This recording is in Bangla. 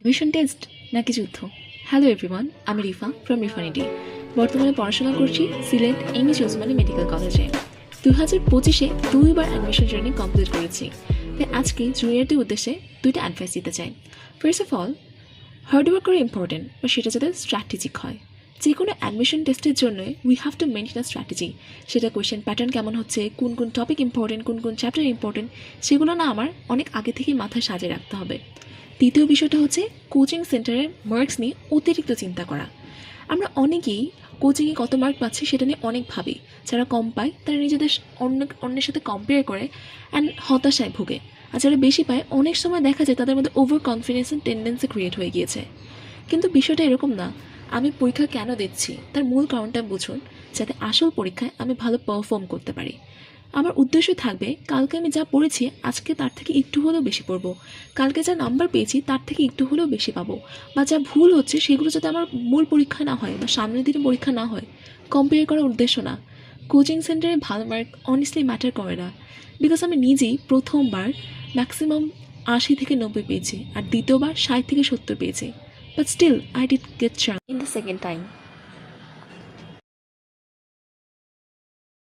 অ্যাডমিশন টেস্ট নাকি যুদ্ধ? হ্যালো এভরিওয়ান, আমি রিফা ফ্রম রিফানিটি। বর্তমানে পড়াশোনা করছি সিলেট এমএচ ওসমানী মেডিকেল কলেজে। 2025-এ 2বার অ্যাডমিশন জার্নি কমপ্লিট করেছি। তাই আজকে জুনিয়রদের উদ্দেশ্যে 2টা অ্যাডভাইস দিতে চাই। ফার্স্ট অফ অল, হার্ডওয়ার্ক করা ইম্পর্টেন্ট, বা সেটা যাতে স্ট্র্যাটেজিক হয়। যে কোনো অ্যাডমিশন টেস্টের জন্য we have to maintain a strategy. সেটা কোয়েশ্চেন প্যাটার্ন কেমন হচ্ছে, কোন কোন টপিক ইম্পর্টেন্ট, কোন কোন চ্যাপ্টার ইম্পর্টেন্ট, সেগুলো না আমার অনেক আগে থেকেই মাথায় সাজিয়ে রাখতে হবে। দ্বিতীয় বিষয়টা হচ্ছে কোচিং সেন্টারের মার্কস নিয়ে অতিরিক্ত চিন্তা করা। আমরা অনেকেই কোচিংয়ে কত মার্ক পাচ্ছি সেটা নিয়ে অনেক ভাবি। যারা কম পায় তারা নিজেদের অন্যের সাথে কম্পেয়ার করে অ্যান্ড হতাশায় ভোগে। আর যারা বেশি পায় অনেক সময় দেখা যায় তাদের মধ্যে ওভার কনফিডেন্সের টেন্ডেন্সি ক্রিয়েট হয়ে গিয়েছে। কিন্তু বিষয়টা এরকম না। আমি পরীক্ষা কেন দিচ্ছি তার মূল কারণটা বুঝুন, যাতে আসল পরীক্ষায় আমি ভালো পারফর্ম করতে পারি। আমার উদ্দেশ্য থাকবে কালকে আমি যা পড়েছি আজকে তার থেকে একটু হলেও বেশি পড়বো, কালকে যা নাম্বার পেয়েছি তার থেকে একটু হলেও বেশি পাবো, বা যা ভুল হচ্ছে সেগুলো যাতে আমার মূল পরীক্ষা না হয় বা সামনের দিনে পরীক্ষা না হয়। কম্পেয়ার করার উদ্দেশ্য না। কোচিং সেন্টারে ভালো মার্ক অনেস্টলি ম্যাটার করে না, বিকজ আমি নিজেই প্রথমবার ম্যাক্সিমাম 80 থেকে 90 পেয়েছি, আর দ্বিতীয়বার 60 থেকে 70 পেয়েছি, but still I did get chance in the second time.